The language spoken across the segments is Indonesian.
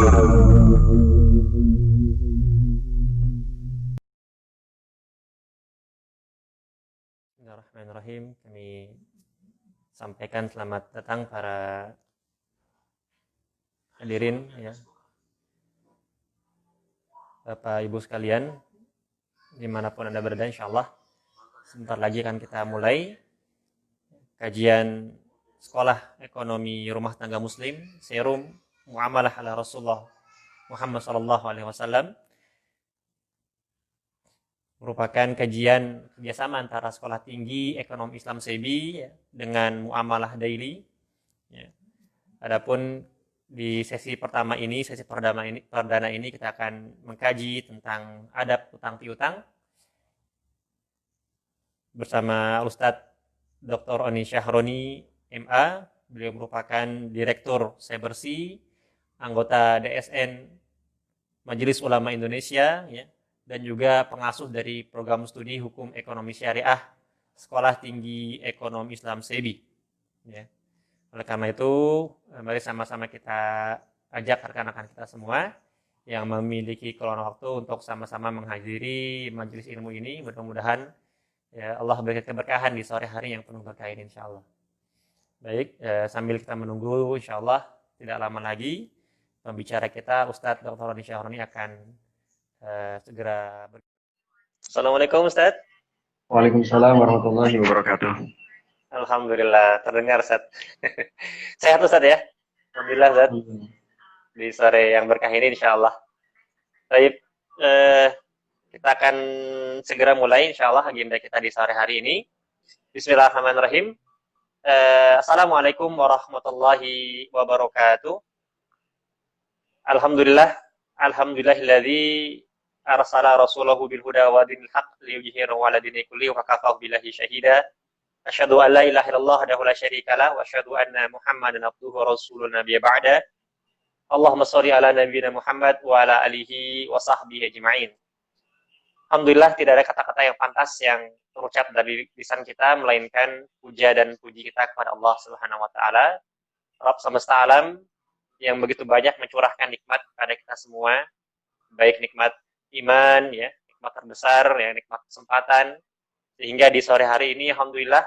Bismillahirrahmanirrahim. Kami sampaikan selamat datang para hadirin ya, Bapak Ibu sekalian, dimanapun Anda berada, insyaallah sebentar lagi akan kita mulai kajian Sekolah Ekonomi Rumah Tangga Muslim, Serum Muamalah ala Rasulullah Muhammad sallallahu alaihi wasallam. Merupakan kajian kerjasama antara Sekolah Tinggi Ekonomi Islam SEBI ya, dengan Muamalah Daily. Ya. Adapun di sesi pertama ini, sesi perdana ini kita akan mengkaji tentang adab utang piutang bersama Ustadz Dr. Oni Syahroni MA. Beliau merupakan Direktur Cybersea, anggota DSN Majelis Ulama Indonesia, ya, dan juga pengasuh dari program studi Hukum Ekonomi Syariah Sekolah Tinggi Ekonomi Islam SEBI. Ya. Oleh karena itu, mari sama-sama kita ajak rekan-rekan kita semua yang memiliki keluang waktu untuk sama-sama menghadiri majelis ilmu ini. Mudah-mudahan ya Allah berikan keberkahan di sore hari yang penuh berkah ini, insyaallah. Baik, sambil kita menunggu, insyaallah tidak lama lagi pembicara kita Ustadz Dr. Oni Syahroni akan segera Assalamualaikum Ustadz. Waalaikumsalam warahmatullahi wabarakatuh. Alhamdulillah terdengar Ustadz. Sehat Ustadz ya? Alhamdulillah Ustadz. Di sore yang berkah ini insyaallah. Baik, kita akan segera mulai insyaallah agenda kita di sore hari ini. Bismillahirrahmanirrahim. Assalamualaikum warahmatullahi wabarakatuh. Alhamdulillahilladzi arsala rasulahu bil huda wa dinil haqq liyudhhirahu 'ala dini kulli wa kafahu billahi syahida. Asyhadu an la ilaha illallah wahdahu la syarika lah wa asyhadu anna Muhammadan abduhu wa rasulun nabiyya ba'da. Allahumma shalli ala nabiyyina Muhammad wa ala alihi wa sahbihi ajma'in. Alhamdulillah tidak ada kata-kata yang pantas yang terucap dari lisan kita melainkan puja dan puji kita kepada Allah Subhanahu wa taala, Rabb semesta alam yang begitu banyak mencurahkan nikmat kepada kita semua, baik nikmat iman ya, nikmat terbesar ya, nikmat kesempatan, sehingga di sore hari ini alhamdulillah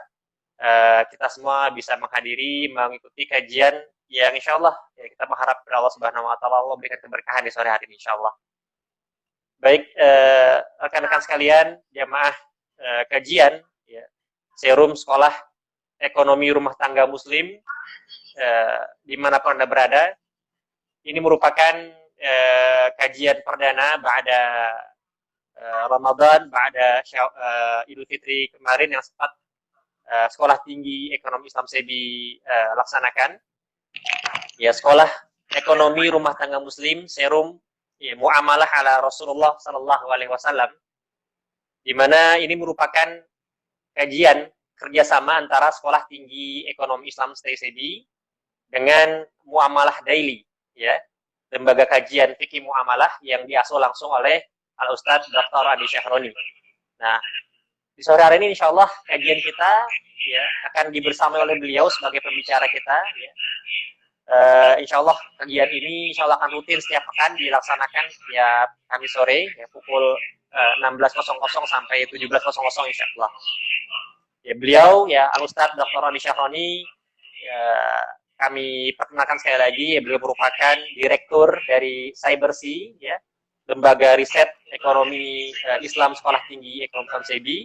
kita semua bisa menghadiri mengikuti kajian yang insyaallah ya, kita mengharap kepada Allah Subhanahu wa taala Allah berikan keberkahan di sore hari ini insyaallah. Baik, rekan-rekan sekalian, jamaah kajian ya, Serum Sekolah Ekonomi Rumah Tangga Muslim dimanapun Anda berada, ini merupakan kajian perdana ba'da Ramadan, ba'da Idul Fitri kemarin yang sempat Sekolah Tinggi Ekonomi Islam SEBI laksanakan. Ya, Sekolah Ekonomi Rumah Tangga Muslim Serum ya, Muamalah ala Rasulullah sallallahu alaihi wasallam, di mana ini merupakan kajian kerjasama antara Sekolah Tinggi Ekonomi Islam SEBI dengan Muamalah Daily, ya, lembaga kajian fikih muamalah yang diasuh langsung oleh Al Ustadz Dr. Oni Syahroni. Nah, di sore hari ini insyaallah kajian kita ya akan dibersamai oleh beliau sebagai pembicara kita. Ya. Insyaallah kajian ini insyaallah akan rutin setiap pekan dilaksanakan setiap Kamis sore ya, pukul 16.00 sampai 17.00 insyaallah. Ya, beliau ya Al Ustadz Dr. Oni Syahroni ya, kami perkenalkan sekali lagi ya, beliau merupakan Direktur dari Cybersea ya, lembaga riset ekonomi Islam Sekolah Tinggi Ekonomi Islam SEBI,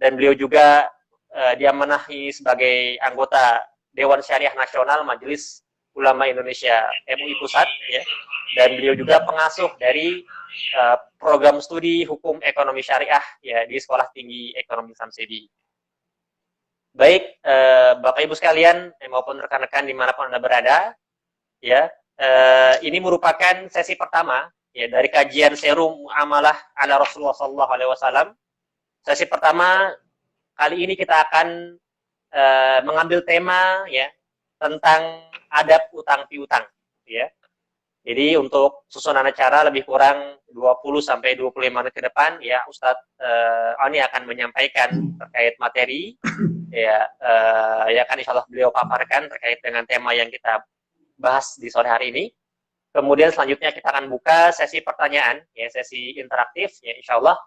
dan beliau juga diamanahi sebagai anggota Dewan Syariah Nasional Majelis Ulama Indonesia MUI Pusat ya, dan beliau juga pengasuh dari program studi Hukum Ekonomi Syariah ya di Sekolah Tinggi Ekonomi Islam SEBI. Baik, Bapak Ibu sekalian maupun rekan-rekan dimanapun Anda berada, ya, ini merupakan sesi pertama ya dari kajian Serum Muamalah ala Rasulullah sallallahu alaihi wasallam. Sesi pertama kali ini kita akan mengambil tema ya tentang adab utang piutang, ya. Jadi untuk susunan acara lebih kurang 20 sampai 25 menit ke depan ya Ustadz Oni akan menyampaikan terkait materi ya ya kan insyaallah beliau paparkan terkait dengan tema yang kita bahas di sore hari ini. Kemudian selanjutnya kita akan buka sesi pertanyaan, ya sesi interaktif, ya insya Allah.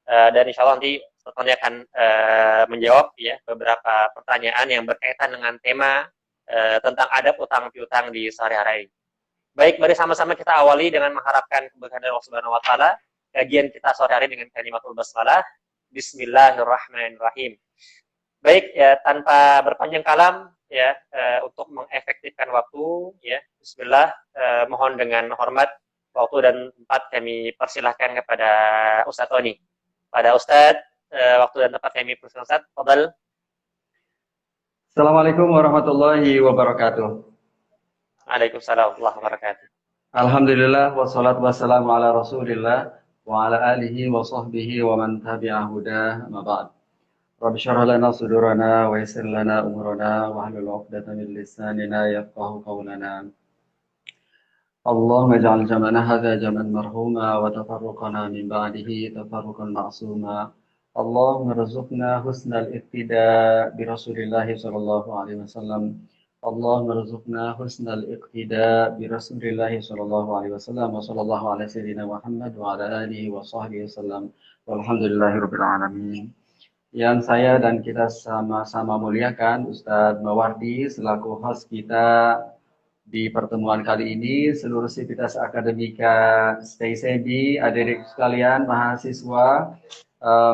Dan insya Allah nanti Tony akan menjawab ya beberapa pertanyaan yang berkaitan dengan tema tentang adab utang piutang di sehari-hari. Baik, mari sama-sama kita awali dengan mengharapkan keberkahan dari Allah Subhanahu wa taala. Kajian kita sore hari dengan kalimatul basmalah. Bismillahirrahmanirrahim. Baik, ya tanpa berpanjang kalam ya untuk mengefektifkan waktu ya bismillah, mohon dengan hormat waktu dan tempat kami persilahkan kepada Ustadz Tony. Pada Ustadz, waktu dan tempat kami persilahkan Ustadz. Fadal. Assalamualaikum warahmatullahi wabarakatuh. Waalaikumsalam warahmatullahi wabarakatuh. Alhamdulillah wassalatu wassalamu ala Rasulillah wa ala alihi wa sahbihi wa man tabi'a hudah, amma ba'd. Rabbi shrah lana sudurana wa yassir lana umurana wa hlul 'uqdatam min lisanina yafqahu qawlana. Allahumma ij'al jam'ana hadza jam'an marhuma wa tafarruqana min ba'dihi tafarruqan ma'suma. Allahumma rzuqna husnal iqtida bi Rasulillah sallallahu alaihi wasallam. Allahumma rzuqna husnal iqtida bi Rasulillah sallallahu alaihi wasallam wa sallallahu ala sayyidina Muhammad wa ala alihi wa sahbihi wasallam. Walhamdulillahirabbil alamin. Yang saya dan kita sama-sama muliakan Ustadz Mawardi selaku host kita di pertemuan kali ini, seluruh sivitas akademika Stay Sebi, adik-adik sekalian, mahasiswa,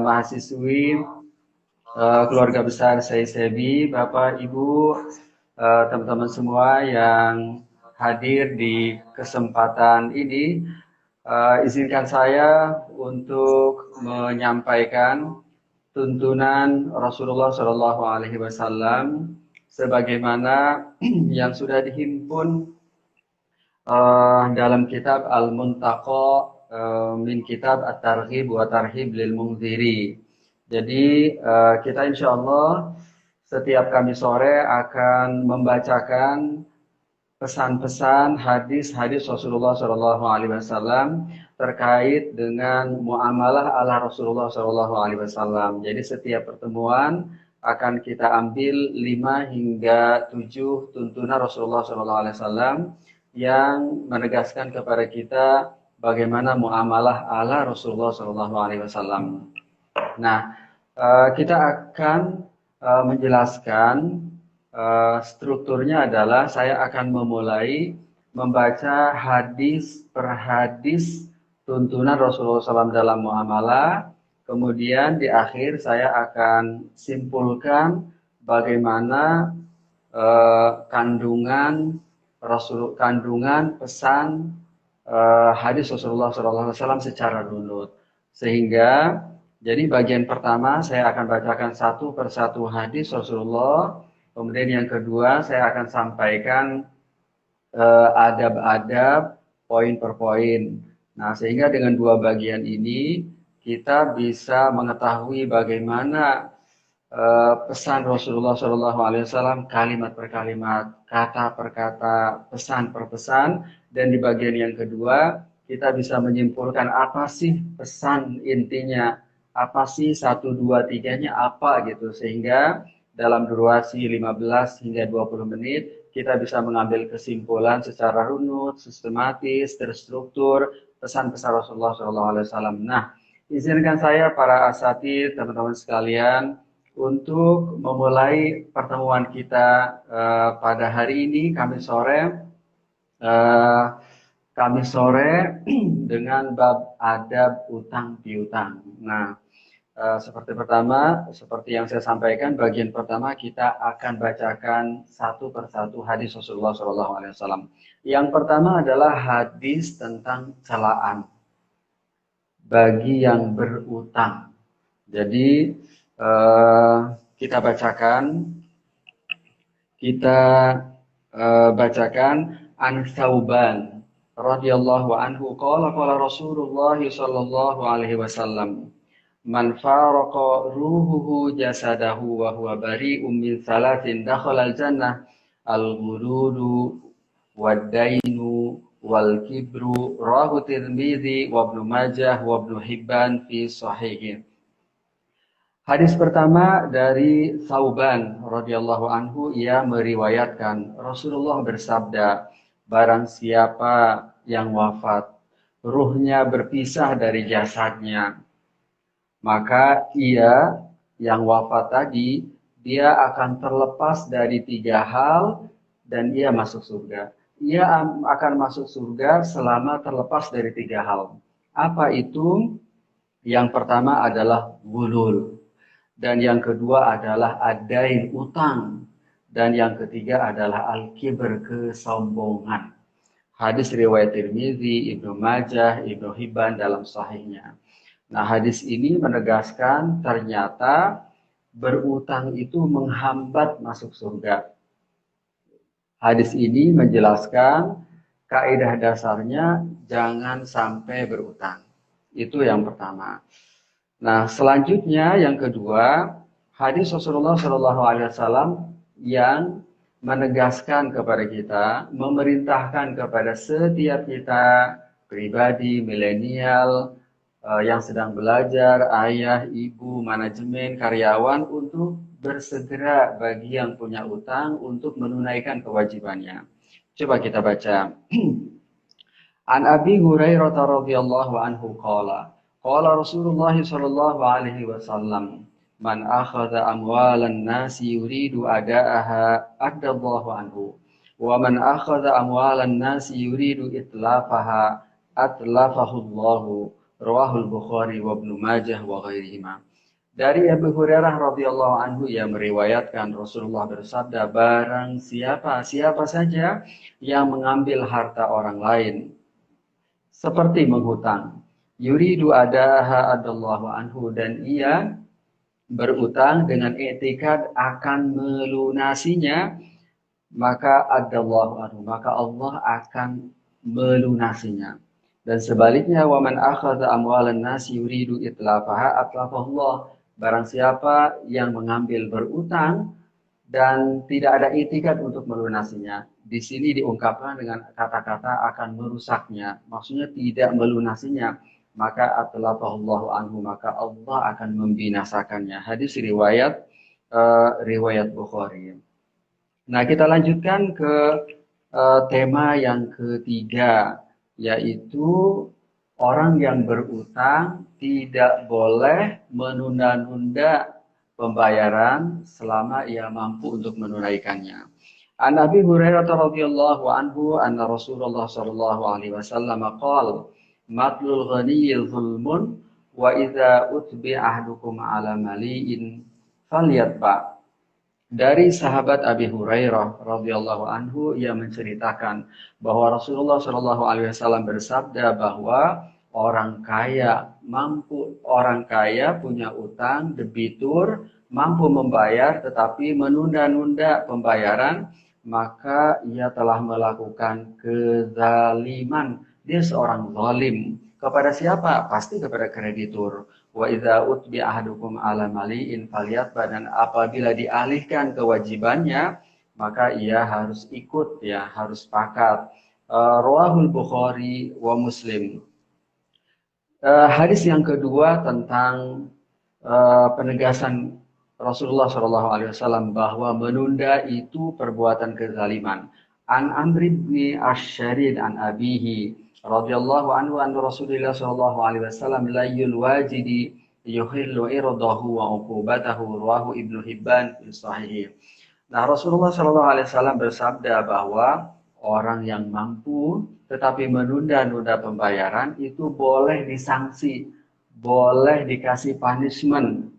mahasiswi, keluarga besar Stay Sebi, Bapak, Ibu, teman-teman semua yang hadir di kesempatan ini, izinkan saya untuk menyampaikan tuntunan Rasulullah Shallallahu Alaihi Wasallam sebagaimana yang sudah dihimpun dalam kitab Al-Muntaqa min kitab At-Targhib wa Tarhib lil Munziri. Jadi kita insya Allah setiap Kamis sore akan membacakan pesan-pesan hadis-hadis Rasulullah Shallallahu Alaihi Wasallam terkait dengan muamalah ala Rasulullah Shallallahu Alaihi Wasallam. Jadi setiap pertemuan akan kita ambil 5 hingga 7 tuntunan Rasulullah Shallallahu Alaihi Wasallam yang menegaskan kepada kita bagaimana muamalah ala Rasulullah Shallallahu Alaihi Wasallam. Nah, kita akan menjelaskan strukturnya adalah saya akan memulai membaca hadis per hadis tuntunan Rasulullah SAW dalam muamalah. Kemudian di akhir saya akan simpulkan bagaimana kandungan pesan hadis Rasulullah SAW secara runut. Sehingga jadi bagian pertama saya akan bacakan satu persatu hadis Rasulullah. Kemudian yang kedua saya akan sampaikan adab-adab poin per poin. Nah, sehingga dengan dua bagian ini kita bisa mengetahui bagaimana pesan Rasulullah SAW kalimat per kalimat, kata per kata, pesan per pesan. Dan di bagian yang kedua kita bisa menyimpulkan apa sih pesan intinya, apa sih 1, 2, 3-nya apa gitu. Sehingga dalam durasi 15 hingga 20 menit kita bisa mengambil kesimpulan secara runut, sistematis, terstruktur pesan-pesan Rasulullah SAW. Nah, izinkan saya para asatidz, teman-teman sekalian, untuk memulai pertemuan kita pada hari ini, Kamis sore dengan bab adab utang piutang. Nah, seperti yang saya sampaikan, bagian pertama kita akan bacakan satu persatu hadis Rasulullah SAW. Yang pertama adalah hadis tentang celaan bagi yang berutang. Jadi kita bacakan an Tsauban radhiyallahu anhu qala Rasulullah sallallahu alaihi wasallam man faraqa ruhuhu jasadahu wa huwa bari'un min thalathin dakhala al-jannah al-ghuludu wad-dainu wal kibru rawahu Tirmidzi wa Ibnu Majah wa Ibnu Hibban fi sahihih. Hadis pertama dari Tsauban radhiyallahu anhu, ia meriwayatkan Rasulullah bersabda, barang siapa yang wafat, ruhnya berpisah dari jasadnya, maka ia yang wafat tadi, dia akan terlepas dari 3 hal dan ia masuk surga. Ia akan masuk surga selama terlepas dari 3 hal. Apa itu? Yang pertama adalah gulul. Dan yang kedua adalah adain utang. Dan yang ketiga adalah al-kibr, kesombongan. Hadis riwayat Tirmizi, Ibnu Majah, Ibnu Hibban dalam sahihnya. Nah, hadis ini menegaskan ternyata berutang itu menghambat masuk surga. Hadis ini menjelaskan kaidah dasarnya jangan sampai berutang. Itu yang pertama. Nah, selanjutnya yang kedua, hadis Rasulullah SAW yang menegaskan kepada kita, memerintahkan kepada setiap kita pribadi, milenial, yang sedang belajar, ayah, ibu, manajemen, karyawan untuk bersegera bagi yang punya utang untuk menunaikan kewajibannya. Coba kita baca. An Abi Hurairah radhiyallahu anhu qala Rasulullah sallallahu alaihi wasallam man akhadha amwalan nasi yuridu ada'aha adallahu anhu wa man akhadha amwalan nasi yuridu itlafaha atlafahu Allahu. Rawahul Bukhari wa Ibnu Majah wa ghairihima. Dari Abu Hurairah radhiyallahu anhu yang meriwayatkan Rasulullah bersabda, barang siapa saja yang mengambil harta orang lain seperti menghutang, yuridu adaha adallahu anhu, dan ia berutang dengan i'tikad akan melunasinya, maka adallahu anhu, maka Allah akan melunasinya. Dan sebaliknya, waman akhadha amwalan nasi yuridu itlafaha atlafahullah. Barang siapa yang mengambil berutang dan tidak ada itikad untuk melunasinya. Di sini diungkapkan dengan kata-kata akan merusaknya. Maksudnya tidak melunasinya. Maka atlafahullahu anhu, maka Allah akan membinasakannya. Hadis riwayat Bukhari. Nah, kita lanjutkan ke tema yang ketiga, yaitu orang yang berutang tidak boleh menunda-nunda pembayaran selama ia mampu untuk menunaikannya. An Abi Hurairah radhiyallahu anhu anna Rasulullah sallallahu alaihi wasallam qala matlul ghaniyil zulmun wa idza utbi ahdukum ala mali'in falyatba. Dari sahabat Abi Hurairah radhiyallahu anhu ia menceritakan bahwa Rasulullah Shallallahu alaihi wasallam bersabda bahwa orang kaya punya utang, debitur, mampu membayar tetapi menunda-nunda pembayaran, maka ia telah melakukan kezaliman. Dia seorang zalim. Kepada siapa? Pasti kepada kreditur. Wa idza utbi ahadukum ala mali'in falyatba, dan apabila dialihkan kewajibannya maka ia harus ikut, ya, harus sepakat. Rawahul Bukhari wa Muslim. Hadis yang kedua tentang penegasan Rasulullah SAW bahwa menunda itu perbuatan kezaliman. An Amr bin Ash-Sharid an abihi radhiyallahu anhu an Rasulullah sallallahu alaihi wasallam la yulwajidi yuhillu irdahu wa uqubatahu, rawahu Ibnu Hibban fi sahih. Nah, Rasulullah sallallahu alaihi wasallam bersabda bahwa orang yang mampu tetapi menunda-nunda pembayaran itu boleh disanksi, boleh dikasih punishment.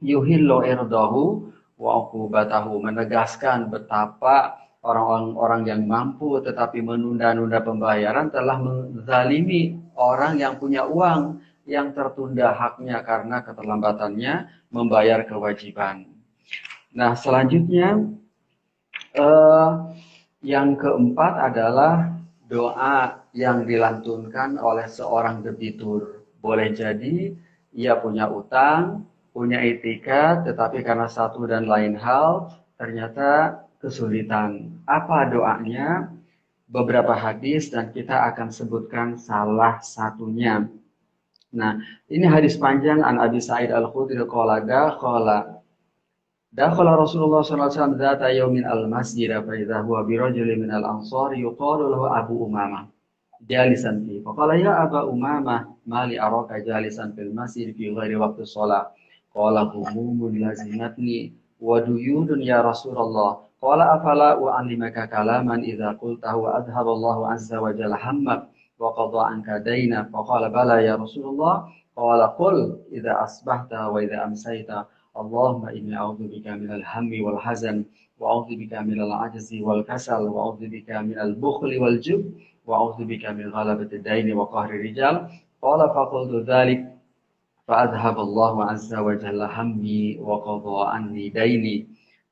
Yuhillu irdahu wa uqubatahu, menegaskan betapa orang-orang yang mampu tetapi menunda-nunda pembayaran telah menzalimi orang yang punya uang yang tertunda haknya karena keterlambatannya membayar kewajiban. Nah, selanjutnya yang keempat adalah doa yang dilantunkan oleh seorang debitur. Boleh jadi ia punya utang, punya itikad, tetapi karena satu dan lain hal ternyata kesulitan. Apa doanya? Beberapa hadis dan kita akan sebutkan salah satunya. Nah, ini hadis panjang an Abi Sa'id Al-Khudri qala dakhala Rasulullah sallallahu alaihi wasallam dzata yaumin al-masjid fa idza huwa bi rajulin min al-ansar yuqalu lahu Abu Umamah. jalisan fi. Faqala ya Aba Umamah, ma li araka jalisan fil masjid fi ghairi waqti shalah. Qala humumun lazimatni wa duyunun ya Rasulullah. Qala afala u'allimaka kalaman idza qultahu wa adhhaba Allahu azza wa jalla hammak wa qada anka dayna. Faqala bala ya Rasulullah. Qala qul idza asbahta wa idza amsayta Allahumma inni a'udzubika minal hammi wal hazan wa a'udzubika minal ajzi wal kasal wa a'udzubika minal bukhli wal jub wa a'udzubika min ghalabati daini wa qahri rijal. Qala faqultu dzalik fa adhhaba Allahu azza wa jalla hammi wa qada anni daini.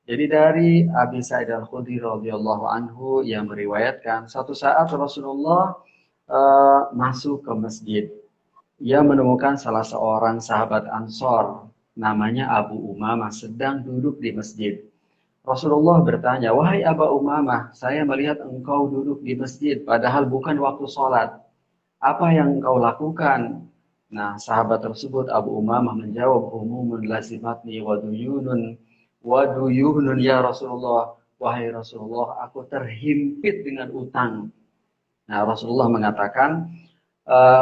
Jadi dari Abi Sa'id Al-Khudri radhiyallahu anhu yang meriwayatkan suatu saat Rasulullah masuk ke masjid. Ia menemukan salah seorang sahabat Ansor namanya Abu Umamah sedang duduk di masjid. Rasulullah bertanya, wahai Abu Umamah, saya melihat engkau duduk di masjid padahal bukan waktu sholat. Apa yang engkau lakukan? Nah, sahabat tersebut Abu Umamah menjawab, umumun lazimatni waduyunun ya Rasulullah. Wahai Rasulullah, aku terhimpit dengan utang. Nah, Rasulullah mengatakan,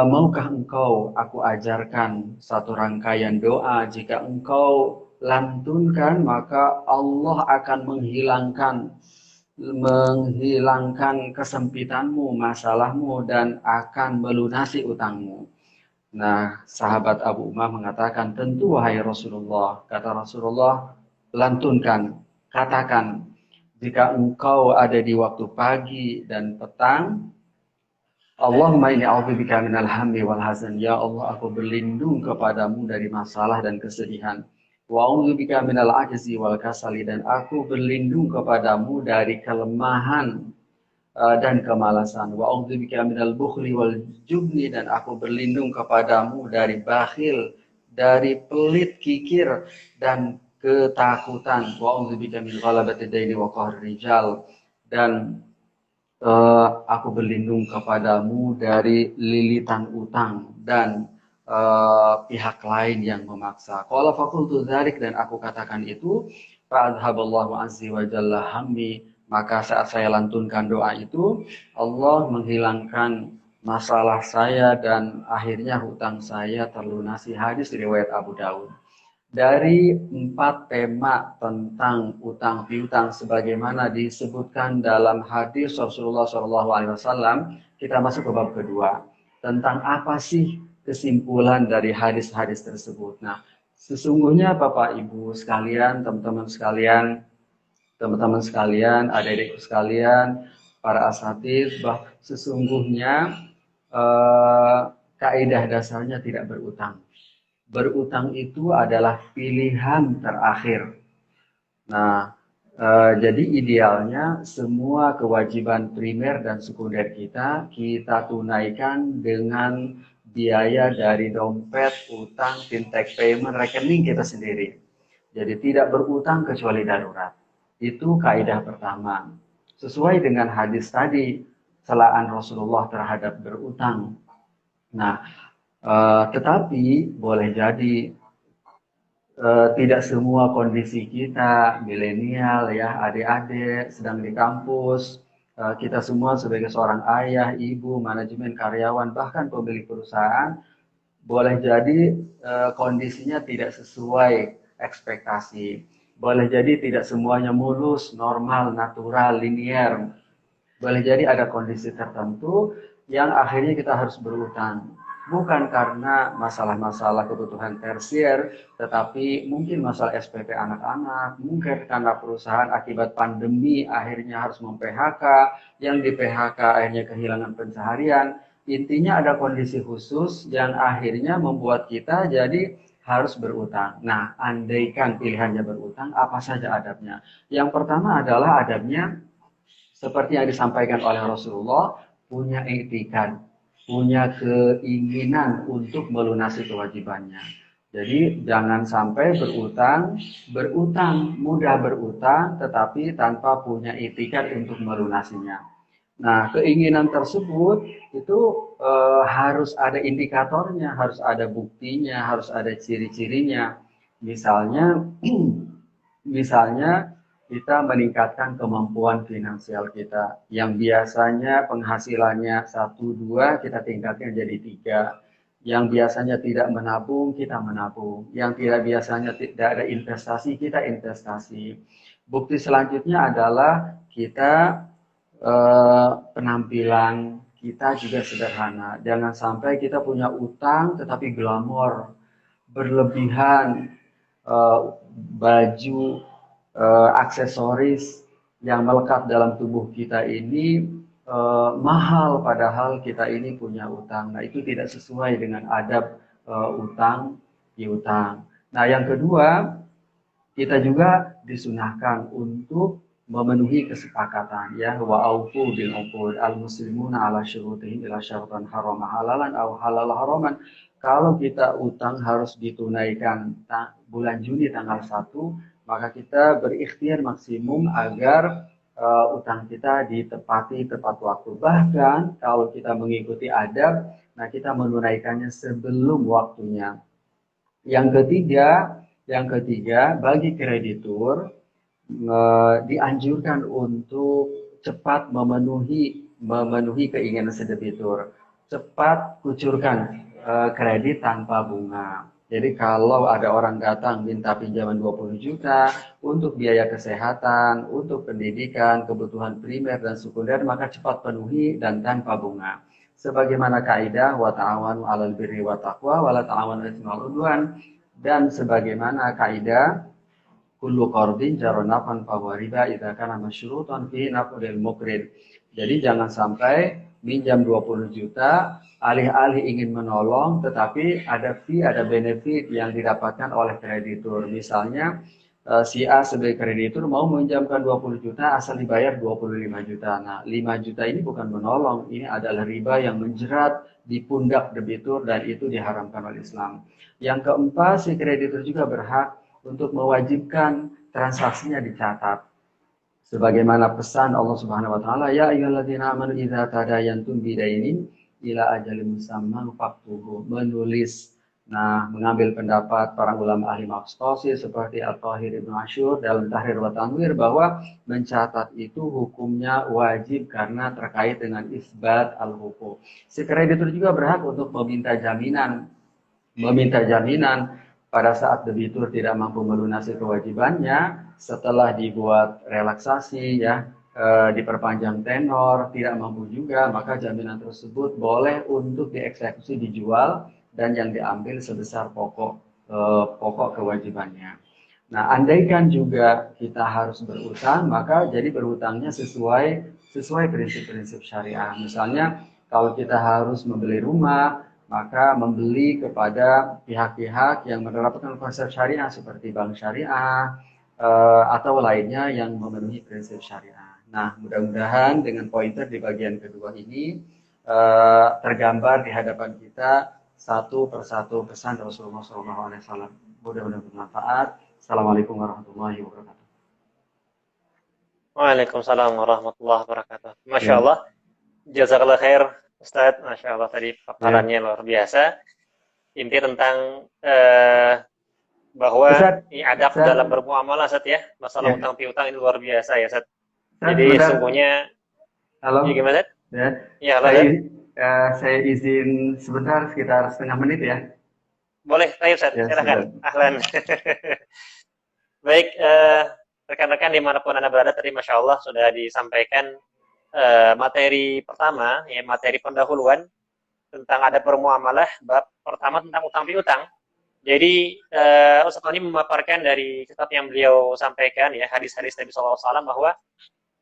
maukah engkau aku ajarkan satu rangkaian doa, jika engkau lantunkan maka Allah akan menghilangkan kesempitanmu, masalahmu, dan akan melunasi utangmu. Nah, sahabat Abu Umar mengatakan, tentu wahai Rasulullah. Kata Rasulullah, lantunkan, katakan, jika engkau ada di waktu pagi dan petang, Allahumma inni a'udzubika minal hammi wal hazan. Ya Allah, aku berlindung kepadamu dari masalah dan kesedihan. Wa a'udzubika minal ajzi wal kasali, dan aku berlindung kepadamu dari kelemahan dan kemalasan. Wa a'udzubika minal bukhli wal jubni, dan aku berlindung kepadamu dari bakhil, dari pelit, kikir, dan ketakutan. Wa a'udzubika min ghalabati daini wa qahri rijal, dan aku berlindung kepadamu dari lilitan utang dan pihak lain yang memaksa. Qala faqultu dzalik, dan aku katakan itu, fa adhaballahu azza wa jalla hammi, maka saat saya lantunkan doa itu, Allah menghilangkan masalah saya dan akhirnya hutang saya terlunasi. Hadis riwayat Abu Daud. Dari 4 tema tentang utang piutang sebagaimana disebutkan dalam hadis Rasulullah SAW, kita masuk ke bab kedua. Tentang apa sih kesimpulan dari hadis-hadis tersebut? Nah, sesungguhnya Bapak Ibu sekalian, teman-teman sekalian, adik-adikku sekalian, para asatidz, sesungguhnya kaidah dasarnya tidak berutang. Berutang itu adalah pilihan terakhir. Nah, jadi idealnya semua kewajiban primer dan sekunder kita tunaikan dengan biaya dari dompet, utang, fintech payment, rekening kita sendiri. Jadi tidak berutang kecuali darurat. Itu kaidah pertama. Sesuai dengan hadis tadi, celaan Rasulullah terhadap berutang. Nah, tetapi boleh jadi tidak semua kondisi kita, milenial ya, adik-adik sedang di kampus, kita semua sebagai seorang ayah, ibu, manajemen, karyawan, bahkan pemilik perusahaan, boleh jadi kondisinya tidak sesuai ekspektasi. Boleh jadi tidak semuanya mulus, normal, natural, linier. Boleh jadi ada kondisi tertentu yang akhirnya kita harus berutang. Bukan karena masalah-masalah kebutuhan tersier, tetapi mungkin masalah SPP anak-anak, mungkin karena perusahaan akibat pandemi akhirnya harus mem-PHK, yang di PHK akhirnya kehilangan pencaharian. Intinya ada kondisi khusus yang akhirnya membuat kita jadi harus berutang. Nah, andaikan pilihannya berutang, apa saja adabnya? Yang pertama adalah adabnya seperti yang disampaikan oleh Rasulullah, punya etikat, punya keinginan untuk melunasi kewajibannya. Jadi jangan sampai berutang, mudah berutang tetapi tanpa punya etikat untuk melunasinya. Nah, keinginan tersebut itu harus ada indikatornya, harus ada buktinya, harus ada ciri-cirinya. Misalnya kita meningkatkan kemampuan finansial kita. Yang biasanya penghasilannya 1, 2, kita tingkatkan jadi 3. Yang biasanya tidak menabung, kita menabung. Yang tidak biasanya tidak ada investasi, kita investasi. Bukti selanjutnya adalah kita penampilan kita juga sederhana. Jangan sampai kita punya utang tetapi glamor, berlebihan, baju, aksesoris yang melekat dalam tubuh kita ini mahal padahal kita ini punya utang. Nah, itu tidak sesuai dengan adab utang piutang. Nah, yang kedua, kita juga disunahkan untuk memenuhi kesepakatan ya wa aufu bil uqud al muslimuna ala syurutihim ila syaratan haram halalan aw halal haraman. Kalau kita utang harus ditunaikan bulan Juni tanggal 1, maka kita berikhtiar maksimum agar utang kita ditepati tepat waktu. Bahkan kalau kita mengikuti adab, nah kita menunaikannya sebelum waktunya. Yang ketiga, bagi kreditur dianjurkan untuk cepat memenuhi keinginan si debitur. Cepat kucurkan kredit tanpa bunga. Jadi kalau ada orang datang minta pinjaman 20 juta untuk biaya kesehatan, untuk pendidikan, kebutuhan primer dan sekunder, maka cepat penuhi dan tanpa bunga. Sebagaimana kaidah wa ta'awanu 'alal birri wa taqwa wa la ta'awanu 'alal itsmi wal 'udwan, dan sebagaimana kaidah kullu qardin jara naf'an fa huwa riba idza kana masyrutan fi naf'il muqrid. Jadi jangan sampai minjam 20 juta alih-alih ingin menolong tetapi ada fee, ada benefit yang didapatkan oleh kreditur. Misalnya si A sebagai kreditur mau meminjamkan 20 juta asal dibayar 25 juta. Nah, 5 juta ini bukan menolong, ini adalah riba yang menjerat di pundak debitur dan itu diharamkan oleh Islam. Yang keempat, si kreditur juga berhak untuk mewajibkan transaksinya dicatat. Sebagaimana pesan Allah Subhanahu wa taala, ya ayyuhalladzina amanu idza tadayantum bidainin ila ajalin musamman faktubu, menulis. Nah, mengambil pendapat para ulama ahli maqasid seperti At-Thahir Ibnu Asyur dalam Tahrir wa Tanwir bahwa mencatat itu hukumnya wajib karena terkait dengan isbat al-huquq. Si kreditur juga berhak untuk meminta jaminan pada saat debitur tidak mampu melunasi kewajibannya setelah dibuat relaksasi ya, diperpanjang tenor, tidak mampu juga, maka jaminan tersebut boleh untuk dieksekusi, dijual, dan yang diambil sebesar pokok kewajibannya. Nah, andaikan juga kita harus berutang, maka jadi berutangnya sesuai prinsip-prinsip syariah. Misalnya kalau kita harus membeli rumah, maka membeli kepada pihak-pihak yang menerapkan konsep syariah seperti bank syariah atau lainnya yang memenuhi prinsip syariah. Nah, mudah-mudahan dengan pointer di bagian kedua ini tergambar di hadapan kita satu persatu pesan Rasulullah SAW. Mudah-mudahan bermanfaat. Assalamualaikum warahmatullahi wabarakatuh. Waalaikumsalam warahmatullahi wabarakatuh. Masya Allah, jazakallah khair Ustadz. Masya Allah, tadi paparannya luar biasa. Inti tentang bahwa ini adab dalam bermuamalah, Ustadz ya. Masalah utang piutang ini luar biasa ya, Ustadz. Jadi sungguhnya. Halo. Ya, gimana, Ustadz? Ya, halo, saya izin sebentar, sekitar setengah menit ya. Boleh, ayo Ustadz, silakan. Ahlan. Baik, rekan-rekan dimanapun Anda berada, tadi Masya Allah sudah disampaikan materi pertama, ya, materi pendahuluan tentang adab bermuamalah, bab pertama tentang utang piutang. Jadi Ustaz Tony memaparkan dari kitab yang beliau sampaikan, ya, hadis-hadis Nabi SAW, bahwa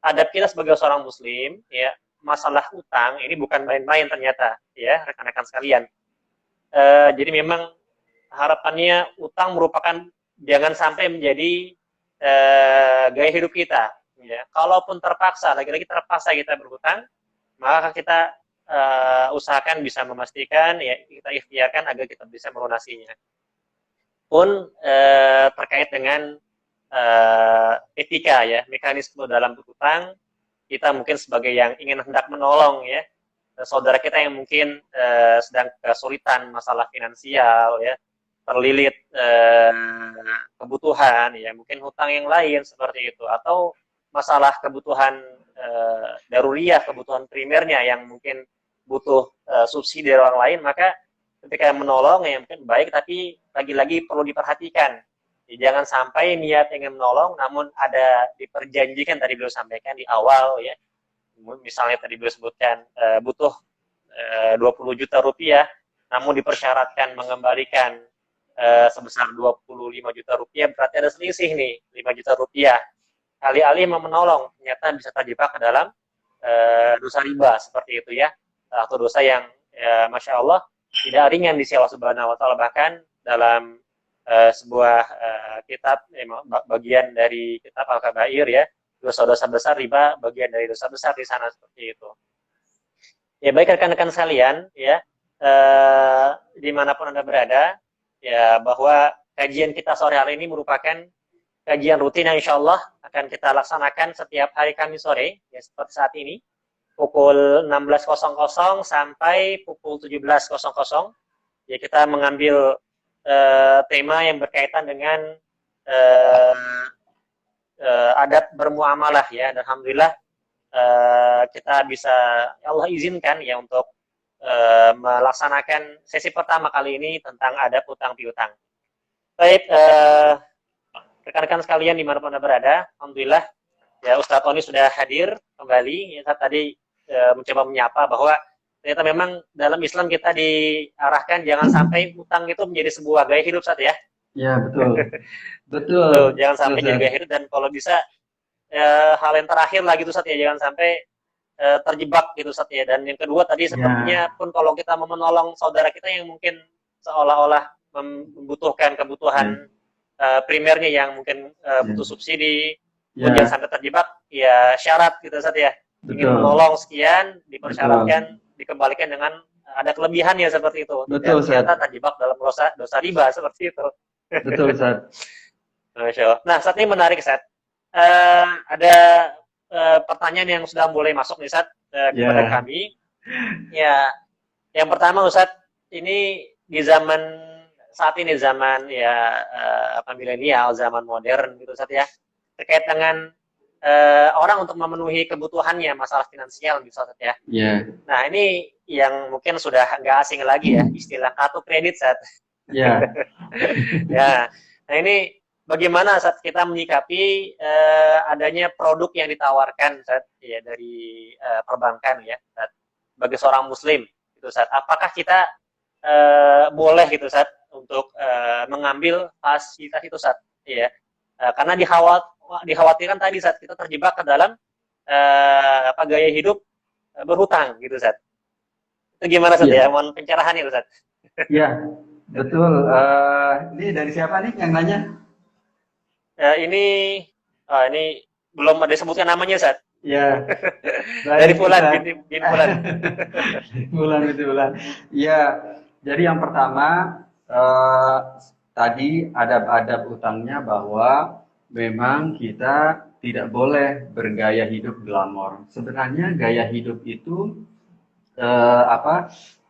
adab kita sebagai seorang Muslim, ya, masalah utang ini bukan main-main ternyata, ya, rekan-rekan sekalian. Jadi memang harapannya utang merupakan jangan sampai menjadi gaya hidup kita. Ya. Kalaupun terpaksa, lagi-lagi terpaksa kita berhutang, maka kita usahakan bisa memastikan, ya, kita ikhtiarkan agar kita bisa melunasinya. Pun terkait dengan etika, ya, mekanisme dalam berhutang, kita mungkin sebagai yang ingin hendak menolong, ya, saudara kita yang mungkin sedang kesulitan masalah finansial, ya, terlilit kebutuhan, ya mungkin hutang yang lain seperti itu, atau masalah kebutuhan daruriyah, kebutuhan primernya yang mungkin butuh subsidi dari orang lain, maka ketika menolong ya mungkin baik, tapi lagi-lagi perlu diperhatikan. Ya, jangan sampai niat ingin menolong, namun ada diperjanjikan tadi beliau sampaikan di awal ya, misalnya tadi beliau sebutkan butuh 20 juta rupiah, namun dipersyaratkan mengembalikan sebesar 25 juta rupiah, berarti ada selisih nih 5 juta rupiah. Alih-alih mau menolong, ternyata bisa terjebak ke dalam dosa riba seperti itu ya, atau dosa yang masya Allah tidak ringan di sisi Allah Subhanahu Wa Taala. Bahkan dalam sebuah kitab bagian dari kitab Al-Kabair ya, dosa-dosa besar riba bagian dari dosa besar di sana seperti itu. Ya baik rekan-rekan sekalian ya, dimanapun Anda berada ya, bahwa kajian kita sore hari ini merupakan kajian rutin yang insya Allah akan kita laksanakan setiap hari Kamis sore ya, seperti saat ini pukul 16.00 sampai pukul 17.00 ya, kita mengambil tema yang berkaitan dengan adab bermuamalah ya. Dan alhamdulillah kita bisa ya Allah izinkan ya untuk melaksanakan sesi pertama kali ini tentang adab utang piutang. Baik, rekan-rekan sekalian dimanapun Anda berada, alhamdulillah ya Ustadz Tony sudah hadir kembali. Ya, saya tadi mencoba menyapa bahwa ternyata memang dalam Islam kita diarahkan jangan sampai utang itu menjadi sebuah gaya hidup, Ustadz ya. Ya, betul. Betul. Tuh, jangan sampai Betul, jadi gaya hidup, dan kalau bisa hal yang terakhir lagi itu Ustadz ya, jangan sampai terjebak gitu Ustadz ya. Dan yang kedua tadi sepertinya pun kalau kita mau menolong saudara kita yang mungkin seolah-olah membutuhkan kebutuhan primernya yang mungkin butuh subsidi, jangan sampai terjebak ya syarat gitu Ustadz ya. Ingin menolong sekian, dipersyaratkan dikembalikan dengan ada kelebihannya seperti itu. Betul, dan ternyata terjebak dalam dosa riba seperti itu. Betul, Ustaz. Masya Allah. Nah, saat ini menarik, Ustaz. Ada pertanyaan yang sudah mulai masuk nih, Ustaz, kepada kami. Ya, yang pertama, Ustaz, ini di zaman saat ini, zaman ya milenial, zaman modern gitu, Ustaz ya, terkait dengan orang untuk memenuhi kebutuhannya, masalah finansial gitu, Ustaz ya. Nah, ini yang mungkin sudah nggak asing lagi ya, istilah kartu kredit, Ustaz. Ya. Nah, ini bagaimana saat kita menyikapi adanya produk yang ditawarkan saat ya dari perbankan ya, saat, bagi seorang muslim itu saat apakah kita boleh gitu saat untuk mengambil fasilitas itu saat ya, karena dikhawatirkan tadi saat kita terjebak ke dalam gaya hidup berhutang gitu saat. Itu gimana saat ya? Mohon pencerahan itu saat. Ya, betul. Ini dari siapa nih yang nanya? Ini belum ada disebutkan namanya, Ustaz. Ya. Dari Fulan bin Fulan. Fulan. Ya, jadi yang pertama tadi adab-adab utangnya bahwa memang kita tidak boleh bergaya hidup glamor. Sebenarnya gaya hidup itu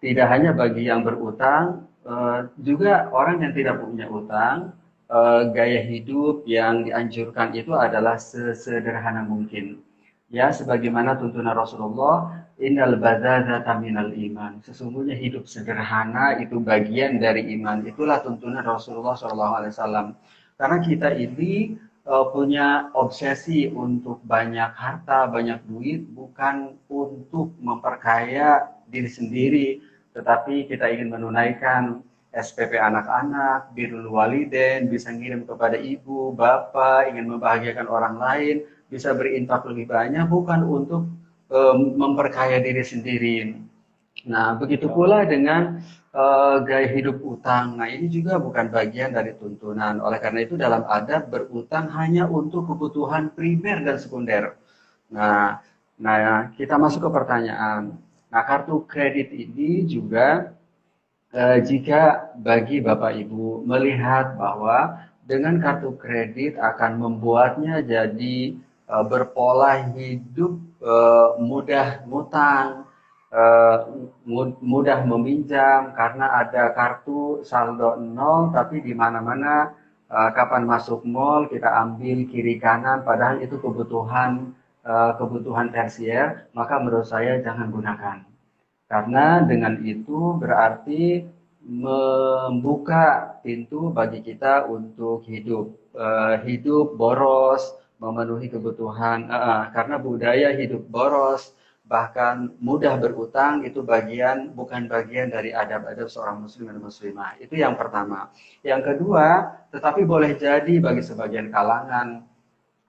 tidak hanya bagi yang berutang, juga orang yang tidak punya utang. Gaya hidup yang dianjurkan itu adalah sesederhana mungkin. Ya, sebagaimana tuntunan Rasulullah, innal badzadzata minal iman. Sesungguhnya hidup sederhana itu bagian dari iman. Itulah tuntunan Rasulullah SAW. Karena kita ini punya obsesi untuk banyak harta, banyak duit, bukan untuk memperkaya diri sendiri, tetapi kita ingin menunaikan SPP anak-anak, birrul walidain, bisa ngirim kepada ibu, bapak, ingin membahagiakan orang lain, bisa berinfak lebih banyak, bukan untuk memperkaya diri sendiri. Nah, begitu pula dengan gaya hidup utang. Nah, ini juga bukan bagian dari tuntunan. Oleh karena itu dalam adab berutang hanya untuk kebutuhan primer dan sekunder. Nah, kita masuk ke pertanyaan. Nah, kartu kredit ini juga jika bagi Bapak Ibu melihat bahwa dengan kartu kredit akan membuatnya jadi berpola hidup mudah ngutang, eh, mudah meminjam karena ada kartu saldo nol, tapi di mana-mana kapan masuk mall kita ambil kiri kanan, padahal itu kebutuhan tersier, maka menurut saya jangan gunakan. Karena dengan itu berarti membuka pintu bagi kita untuk hidup boros, memenuhi kebutuhan, karena budaya hidup boros, bahkan mudah berutang itu bukan bagian dari adab-adab seorang muslim dan muslimah. Itu yang pertama. Yang kedua, tetapi boleh jadi bagi sebagian kalangan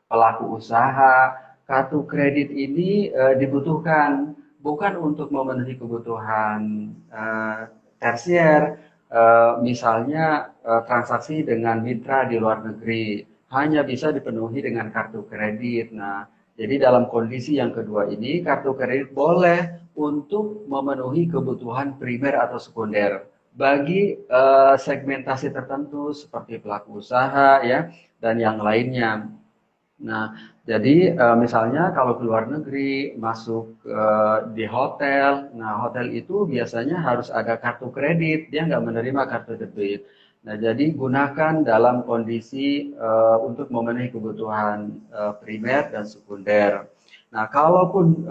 pelaku usaha, kartu kredit ini dibutuhkan bukan untuk memenuhi kebutuhan tersier, misalnya transaksi dengan mitra di luar negeri hanya bisa dipenuhi dengan kartu kredit. Nah, jadi dalam kondisi yang kedua ini, kartu kredit boleh untuk memenuhi kebutuhan primer atau sekunder bagi segmentasi tertentu seperti pelaku usaha ya dan yang lainnya. Nah, jadi misalnya kalau ke luar negeri masuk di hotel, nah hotel itu biasanya harus ada kartu kredit, dia nggak menerima kartu debit. Nah, jadi gunakan dalam kondisi untuk memenuhi kebutuhan primer dan sekunder. Nah, kalaupun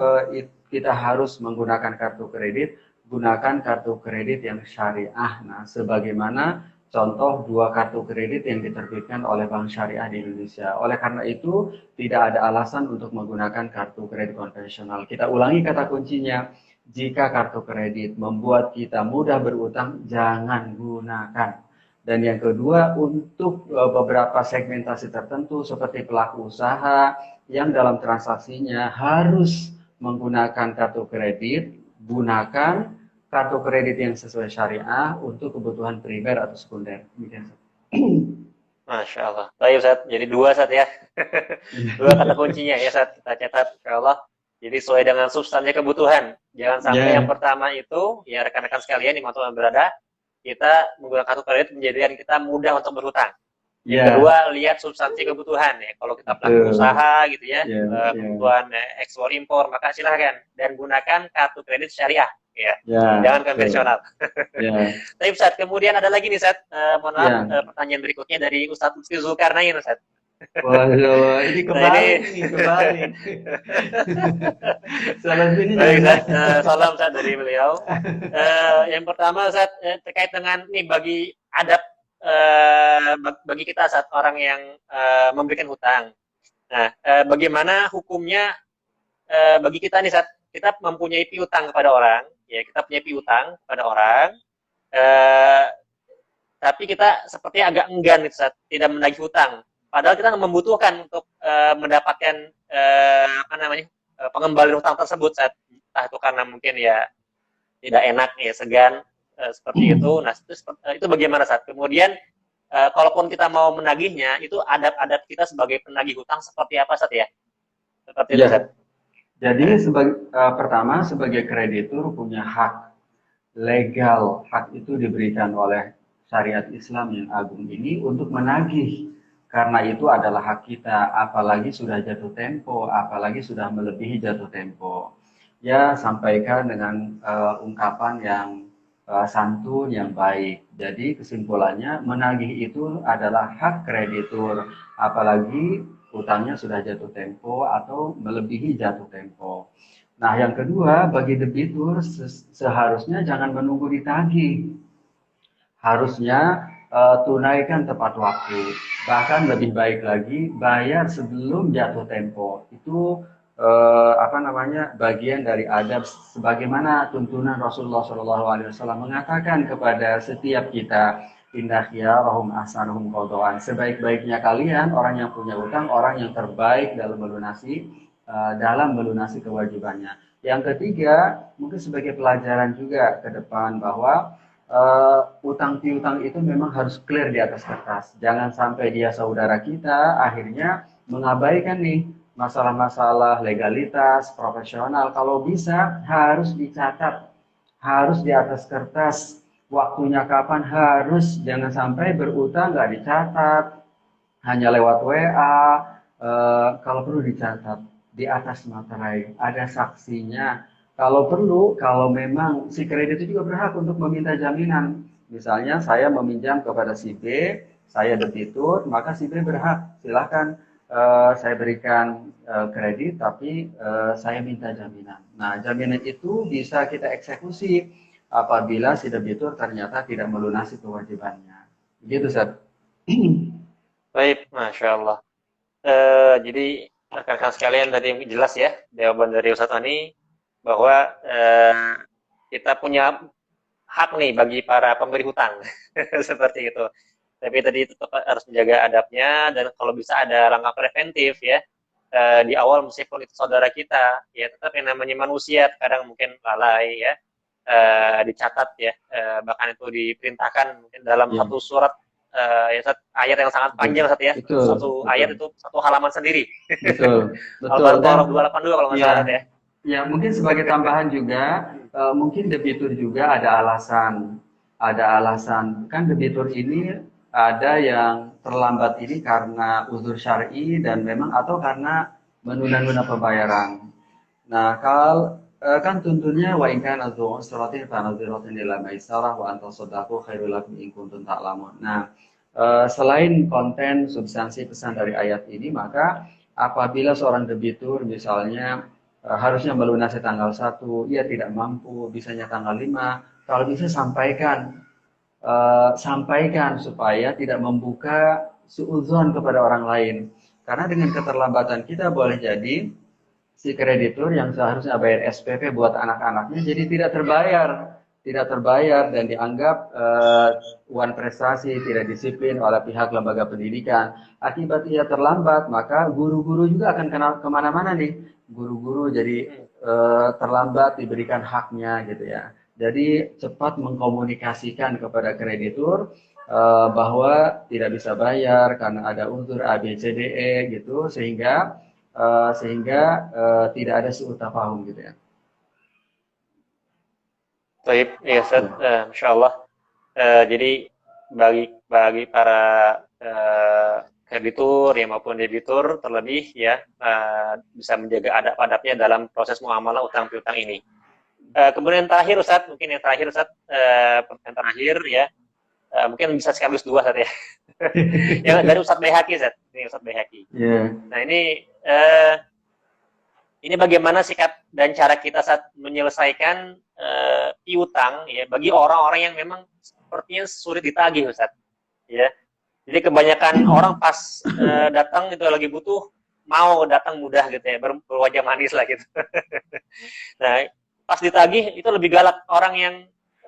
kita harus menggunakan kartu kredit, gunakan kartu kredit yang syariah. Nah, sebagaimana contoh dua kartu kredit yang diterbitkan oleh Bank Syariah di Indonesia. Oleh karena itu, tidak ada alasan untuk menggunakan kartu kredit konvensional. Kita ulangi kata kuncinya. Jika kartu kredit membuat kita mudah berutang, jangan gunakan. Dan yang kedua, untuk beberapa segmentasi tertentu seperti pelaku usaha yang dalam transaksinya harus menggunakan kartu kredit, gunakan kartu kredit yang sesuai syariah untuk kebutuhan primer atau sekunder. Masya Allah. Baik Ustaz, jadi dua Ustaz ya. Dua kata kuncinya ya Ustaz, kita catat Insya Allah. Jadi sesuai dengan substansi kebutuhan. Jangan sampai yang pertama itu, ya rekan-rekan sekalian di yang berada, kita menggunakan kartu kredit menjadikan kita mudah untuk berhutang. Yang kedua, lihat substansi kebutuhan ya. Kalau kita pelaku usaha gitu ya, kebutuhan ekspor impor, maka silahkan dan gunakan kartu kredit syariah ya. Jangan konvensional. Tapi Ustaz, kemudian ada lagi nih Ustaz, mohon maaf pertanyaan berikutnya dari Ustaz Lutfi Zulkarnain Ustaz. Waduh, ini kembali. Salam ini. Salam Ustaz dari beliau. Yang pertama Ustaz, terkait dengan nih bagi adab bagi kita saat orang yang memberikan hutang. Nah, bagaimana hukumnya bagi kita nih saat kita mempunyai piutang kepada orang, ya kita punya piutang kepada orang, tapi kita seperti agak enggan nih saat tidak menagih hutang. Padahal kita membutuhkan untuk mendapatkan pengembalian hutang tersebut saat entah itu karena mungkin ya tidak enak ya segan seperti itu. Nah, itu bagaimana saat kemudian kalaupun kita mau menagihnya, itu adab-adab kita sebagai penagih hutang seperti apa saat ya? Seperti itu Saat. Jadi pertama sebagai kreditur punya hak legal, hak itu diberikan oleh syariat Islam yang agung ini untuk menagih. Karena itu adalah hak kita, apalagi sudah jatuh tempo, apalagi sudah melebihi jatuh tempo. Ya, sampaikan dengan ungkapan yang santun yang baik. Jadi kesimpulannya menagih itu adalah hak kreditur, apalagi utangnya sudah jatuh tempo atau melebihi jatuh tempo. Nah, yang kedua, bagi debitur seharusnya jangan menunggu ditagih. Harusnya tunaikan tepat waktu. Bahkan lebih baik lagi bayar sebelum jatuh tempo. Itu bagian dari adab sebagaimana tuntunan Rasulullah SAW mengatakan kepada setiap kita, indah khiyarahum ahsanuhum qadaan. Sebaik-baiknya kalian orang yang punya utang, orang yang terbaik dalam melunasi kewajibannya. Yang ketiga, mungkin sebagai pelajaran juga ke depan bahwa utang piutang itu memang harus clear di atas kertas. Jangan sampai dia saudara kita akhirnya mengabaikan nih masalah-masalah legalitas, profesional. Kalau bisa harus dicatat, harus di atas kertas. Waktunya kapan harus, jangan sampai berutang nggak dicatat, hanya lewat WA. Kalau perlu dicatat di atas materai, ada saksinya. Kalau perlu, kalau memang si kreditur juga berhak untuk meminta jaminan. Misalnya saya meminjam kepada si B, saya debitur, maka si B berhak, silahkan saya berikan kredit, tapi saya minta jaminan. Nah, jaminan itu bisa kita eksekusi apabila si debitur ternyata tidak melunasi kewajibannya. Begitu, Seth. Baik, Masya Allah. Jadi rekan-rekan sekalian tadi jelas ya jawaban dari Ustadz Ani bahwa kita punya hak nih bagi para pemberi hutang seperti itu. Tapi tadi tetap harus menjaga adabnya dan kalau bisa ada langkah preventif ya di awal meskipun itu saudara kita ya tetap yang namanya manusia kadang mungkin lalai ya dicatat ya bahkan itu diperintahkan mungkin dalam Ya, satu surat ya ayat yang sangat betul, panjang ya betul, satu betul, ayat itu satu halaman sendiri betul, betul. Dan Al-Baqarah 282 kalau nggak salah ya, ya. ya, mungkin sebagai tambahan juga, mungkin debitur juga ada alasan. Ada alasan. Kan debitur ini ada yang terlambat ini karena uzur syar'i dan memang atau karena menunda-nunda pembayaran. Nah, kan tuntunnya wa in kana dzu usratin fa nadhiratun ila maisarah wa an tasaddaqu khairul lakum in kuntum ta'lamun. Nah, selain konten substansi pesan dari ayat ini, maka apabila seorang debitur misalnya harusnya melunasi tanggal 1, ia tidak mampu, bisanya tanggal 5, kalau bisa sampaikan supaya tidak membuka suudzon kepada orang lain. Karena dengan keterlambatan kita boleh jadi si kreditur yang seharusnya bayar SPP buat anak-anaknya jadi tidak terbayar dan dianggap uang prestasi tidak disiplin oleh pihak lembaga pendidikan. Akibat ia terlambat, maka guru-guru juga akan kemana-mana nih. Guru-guru jadi terlambat diberikan haknya gitu ya. Jadi cepat mengkomunikasikan kepada kreditur bahwa tidak bisa bayar karena ada unsur A, B, C, D, E gitu sehingga tidak ada su'u tafahum gitu ya. Baik, ya Ustaz, Ya, Masya Allah. Jadi bagi para kreditur ya maupun debitur terlebih ya bisa menjaga adab-adabnya dalam proses muamalah utang piutang ini. Kemudian terakhir Ustaz, mungkin yang terakhir Ustaz, pertanyaan terakhir ya, mungkin bisa sekaligus dua Ustaz ya. Yang dari Ustaz Baihaqi Ustaz, ini Ustaz Baihaqi. yeah. Nah ini bagaimana sikap dan cara kita saat menyelesaikan piutang ya bagi orang-orang yang memang sepertinya sulit ditagih Ustaz. Ya. Jadi kebanyakan orang pas datang itu lagi butuh mau datang mudah gitu ya, berwajah manis lah gitu. Nah, pas ditagih itu lebih galak orang yang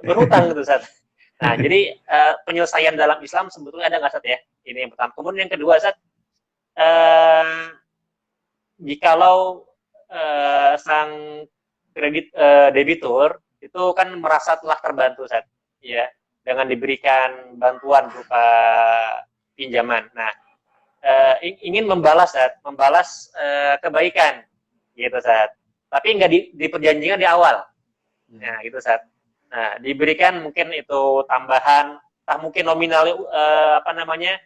berhutang gitu Ustaz. Nah, jadi penyelesaian dalam Islam sebetulnya ada nggak Ustaz ya? Ini yang pertama. Kemudian yang kedua Ustaz, jikalau sang debitur itu kan merasa telah terbantu Ustaz, ya dengan diberikan bantuan berupa pinjaman. Nah, ingin membalas Ustaz, membalas kebaikan gitu Ustaz. Tapi nggak diperjanjikan di awal. Nah, gitu Ustaz. Nah, diberikan mungkin itu tambahan, entah mungkin nominal apa namanya?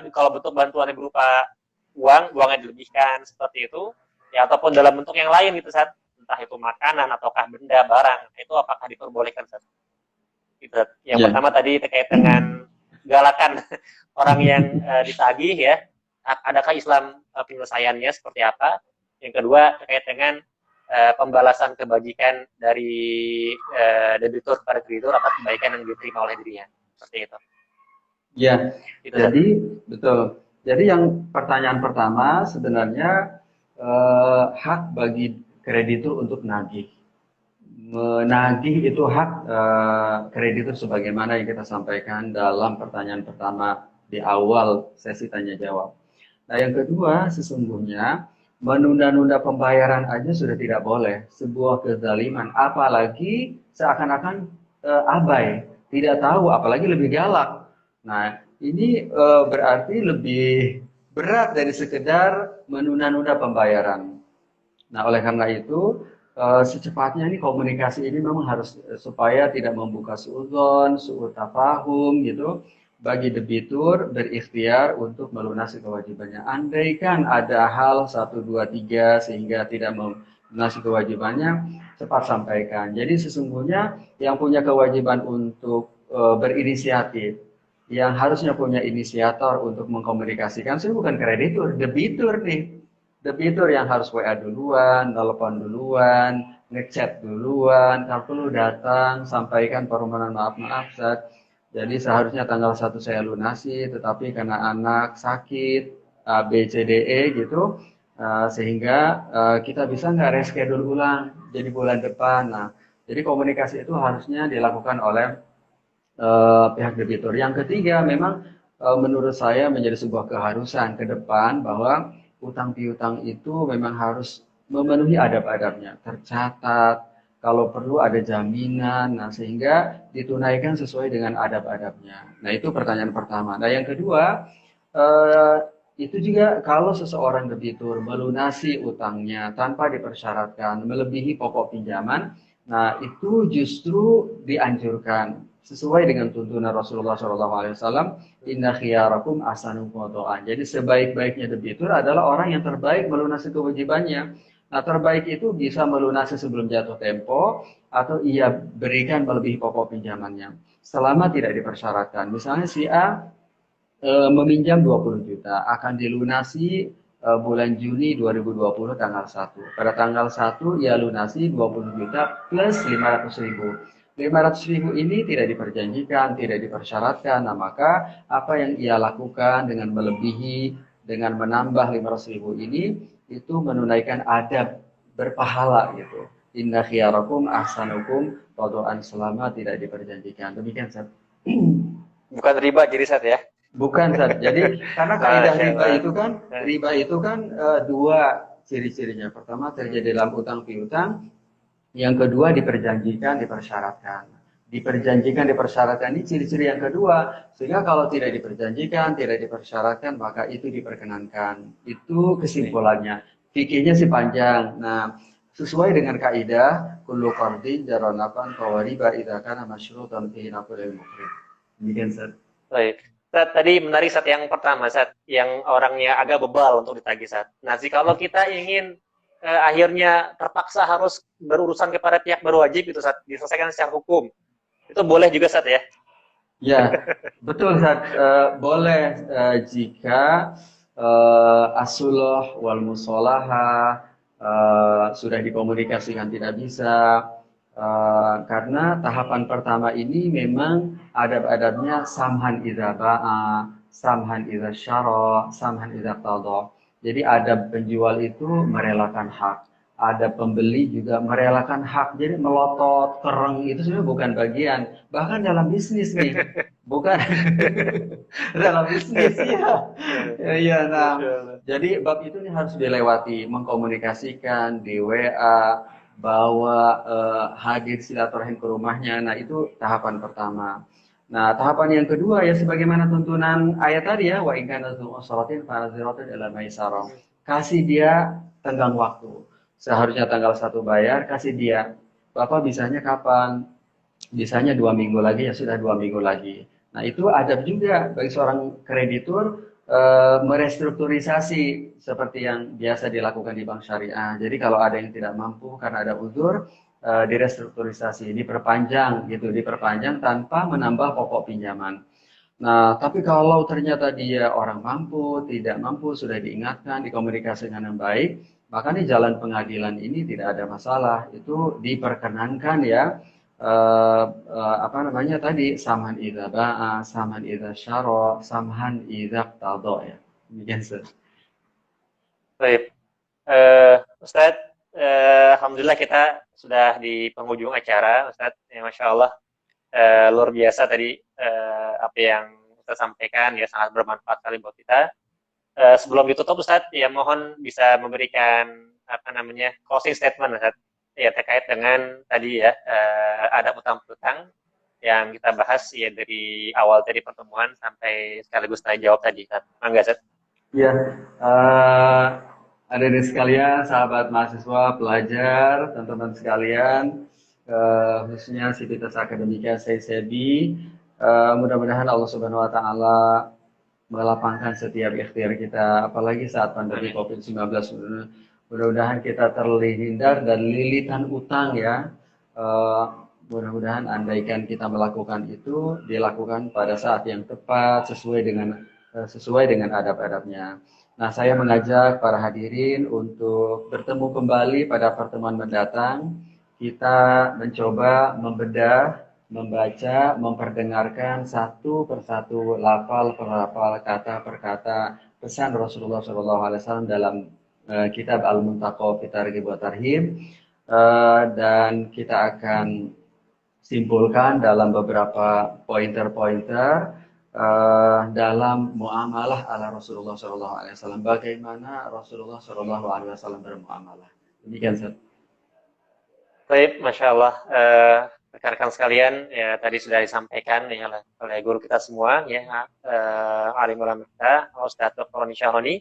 Kalau bentuk bantuan berupa uangnya dilebihkan seperti itu ya ataupun dalam bentuk yang lain gitu Sat, entah itu makanan ataukah benda barang itu apakah diperbolehkan Sat? Gitu, Sat. Yang Yeah. pertama tadi terkait dengan galakan orang yang ditagih ya adakah Islam penyelesaiannya seperti apa, yang kedua terkait dengan pembalasan kebajikan dari debitur kepada kreditur atas kebaikan yang diterima oleh dirinya seperti itu. Ya, Itu, Sat. jadi betul. Jadi yang pertanyaan pertama sebenarnya hak bagi kreditur untuk nagih. Menagih itu hak kreditur sebagaimana yang kita sampaikan dalam pertanyaan pertama di awal sesi tanya jawab. Nah, yang kedua sesungguhnya menunda-nunda pembayaran aja sudah tidak boleh, sebuah kezaliman, apalagi seakan-akan abai, tidak tahu, apalagi lebih galak. Nah, ini berarti lebih berat dari sekedar menunda-nunda pembayaran. Nah, oleh karena itu, secepatnya ini komunikasi ini memang harus supaya tidak membuka suudzon, su'u tafahum gitu, bagi debitur berikhtiar untuk melunasi kewajibannya. Andaikan ada hal 1, 2, 3 sehingga tidak melunasi kewajibannya, cepat sampaikan. Jadi sesungguhnya yang punya kewajiban untuk berinisiatif, yang harusnya punya inisiator untuk mengkomunikasikan, itu bukan kreditur, debitur nih. Debitur yang harus WA duluan, telepon duluan, ngechat duluan, kalau perlu datang, sampaikan permohonan maaf Zat. Jadi seharusnya tanggal 1 saya lunasi, tetapi karena anak sakit, A, B, C, D, E gitu, sehingga kita bisa nggak reschedule ulang jadi bulan depan. Nah, jadi komunikasi itu harusnya dilakukan oleh pihak debitur. Yang ketiga, memang menurut saya menjadi sebuah keharusan ke depan bahwa utang piutang itu memang harus memenuhi adab-adabnya, tercatat, kalau perlu ada jaminan, nah sehingga ditunaikan sesuai dengan adab-adabnya. Nah itu pertanyaan pertama. Nah yang kedua, eh, itu juga kalau seseorang debitur melunasi utangnya tanpa dipersyaratkan melebihi pokok pinjaman, nah itu justru dianjurkan sesuai dengan tuntunan Rasulullah SAW. Inna khiyarakum ahsanukum qada'an. Jadi sebaik-baiknya debitur adalah orang yang terbaik melunasi kewajibannya. Nah terbaik itu bisa melunasi sebelum jatuh tempo atau ia berikan melebihi pokok pinjamannya selama tidak dipersyaratkan. Misalnya si A meminjam 20 juta akan dilunasi bulan Juni 2020 tanggal 1. Pada tanggal 1 ia lunasi 20 juta plus 500 ribu. 500 ribu ini tidak diperjanjikan, tidak dipersyaratkan. Nah, maka apa yang ia lakukan dengan melebihi, dengan menambah 500 ribu ini, itu menunaikan adab berpahala gitu. Inna khiyarakum ahsanukum qada'an selama tidak diperjanjikan. Demikian, Ustaz. Bukan riba jadi Sat ya. Bukan, Sat. Jadi karena kaidah Masya riba Allah. itu kan dua ciri-cirinya. Pertama terjadi dalam utang piutang, yang kedua diperjanjikan, dipersyaratkan. Diperjanjikan, dipersyaratkan ini ciri-ciri yang kedua. Sehingga kalau tidak diperjanjikan, tidak dipersyaratkan, maka itu diperkenankan. Itu kesimpulannya. Fikihnya sih panjang. Nah, sesuai dengan kaidah kullu qardin jaronafan qawariba idza kana masyrutan fihi naqlul mukrim. Demikian, Sat. Baik. Sat, tadi menarik Sat yang pertama Sat, yang orangnya agak bebal untuk ditagih Sat. Nah, kalau kita ingin akhirnya terpaksa harus berurusan kepada pihak berwajib itu Sat, diselesaikan secara hukum. Itu boleh juga Sat ya? Ya, betul Ustaz. Boleh jika as-suluh wal musolaha sudah dikomunikasikan tidak bisa. Karena tahapan pertama ini memang adab-adabnya samhan idza ba'a, samhan idza syara, samhan idza qada. Jadi adab penjual itu merelakan hak. Ada pembeli juga merelakan hak. Jadi melotot, kereng itu sebenarnya bukan bagian. Bahkan dalam bisnis nih, bukan dalam bisnis ya. Iya, nah, Masya Allah. jadi bab itu nih harus dilewati, mengkomunikasikan di WA, bawa hadir silaturahim ke rumahnya. Nah, itu tahapan pertama. Nah, tahapan yang kedua ya sebagaimana tuntunan ayat tadi ya, wa in kana dzu usratin fa naziratun ila maisarah. Kasih dia tenggang waktu. Seharusnya tanggal 1 bayar, kasih dia. Bapak bisanya kapan? Bisanya 2 minggu lagi, ya sudah 2 minggu lagi. Nah itu adab juga bagi seorang kreditur merestrukturisasi seperti yang biasa dilakukan di bank syariah. Jadi kalau ada yang tidak mampu karena ada uzur, direstrukturisasi, diperpanjang gitu, diperpanjang tanpa menambah pokok pinjaman. Nah, tapi kalau ternyata dia orang mampu, tidak mampu, sudah diingatkan, dikomunikasikan dengan baik, maka nih jalan pengadilan ini tidak ada masalah. Itu diperkenankan ya, apa namanya tadi, samhan idza ba'a, samhan idza syara, samhan idza qada ya. Demikian, Ustaz. Baik. Ustadz, Alhamdulillah kita sudah di penghujung acara, Ustadz. Ya, Masya Allah, luar biasa tadi apa yang Ustadz sampaikan, ya sangat bermanfaat sekali buat kita. Sebelum ditutup, Ustadz, ya mohon bisa memberikan apa namanya closing statement, Ustadz, ya terkait dengan tadi ya ada utang-utang yang kita bahas ya dari awal dari pertemuan sampai sekaligus tanya jawab tadi, Ustadz. Mangga, Ustadz. Ya, adik-adik sekalian, sahabat mahasiswa, pelajar, teman-teman sekalian, khususnya Sivitas Akademika Sebi, mudah-mudahan Allah Subhanahu Wa Taala melapangkan setiap ikhtiar kita, apalagi saat pandemi Amin. COVID-19 Mudah-mudahan kita terhindar dari lilitan utang ya. Mudah-mudahan andaikan kita melakukan itu dilakukan pada saat yang tepat sesuai dengan adab-adabnya. Nah, saya mengajak para hadirin untuk bertemu kembali pada pertemuan mendatang. Kita mencoba membedah, membaca, memperdengarkan satu persatu lafal per lafal, kata per kata pesan Rasulullah SAW dalam kitab Al-Muntaqa fi Targhib wa Tarhib, dan kita akan simpulkan dalam beberapa pointer-pointer dalam muamalah ala Rasulullah SAW. Bagaimana Rasulullah SAW bermuamalah. Demikian, Ustaz. Baik, Masya Allah. Rekan-rekan sekalian, ya tadi sudah disampaikan ya, oleh guru kita semua, ya, alim ulama kita, Ustaz Dr. Roni Syaroni.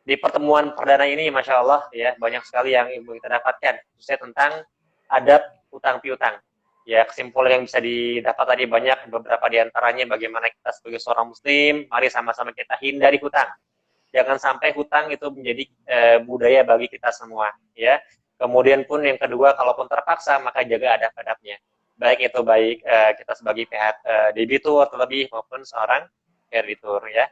Di pertemuan perdana ini, Masya Allah, ya banyak sekali yang ilmu kita dapatkan, khususnya tentang adab utang piutang. Ya, kesimpulan yang bisa didapat tadi banyak, beberapa diantaranya bagaimana kita sebagai seorang Muslim, mari sama-sama kita hindari hutang. Jangan sampai hutang itu menjadi budaya bagi kita semua, ya. Kemudian pun yang kedua, kalaupun terpaksa, maka jaga adab-adabnya. Baik itu kita sebagai pihak debitur terlebih maupun seorang kreditur, ya.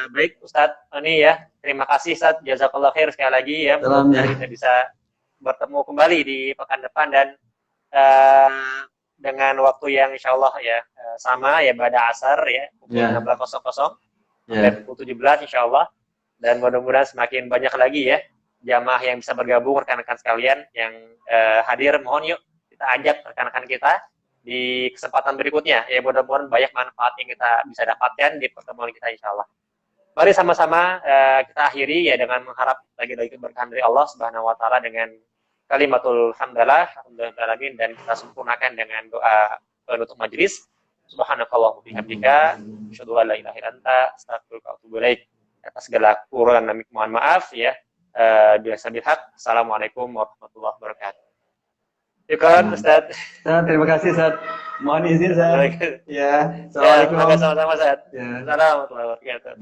Baik Ustadz, ini ya, terima kasih Ustadz, jazakallah khair sekali lagi ya. Mudah-mudahan kita bisa bertemu kembali di pekan depan dan dengan waktu yang insya Allah ya sama ya pada asar ya pukul 16.00 sampai pukul 17 insya Allah, dan mudah-mudahan semakin banyak lagi ya jamaah yang bisa bergabung, rekan-rekan sekalian yang hadir. Mohon yuk kita ajak rekan-rekan kita di kesempatan berikutnya ya, mudah-mudahan banyak manfaat yang kita bisa dapatkan di pertemuan kita insya Allah. Mari sama-sama kita akhiri ya dengan mengharap lagi-lagi keberkahan dari Allah Subhanahu wa taala dengan kalimatul hamdalah, alhamdulillahirabbil alamin, dan kita sempurnakan dengan doa penutup majelis. Subhanakallahumma bihamdika, asyhadu an la ilaha illa anta, astaghfiruka wa atubu ilaik. Atas segala kekurangan dan mohon maaf ya. Biasa bilhaq. Assalamualaikum warahmatullahi wabarakatuh. Syukran Ustaz. Terima kasih Ustaz. Mohon izin Ustaz. Ya, assalamualaikum. Sama-sama Ustaz. Ya. Assalamualaikum warahmatullahi wabarakatuh.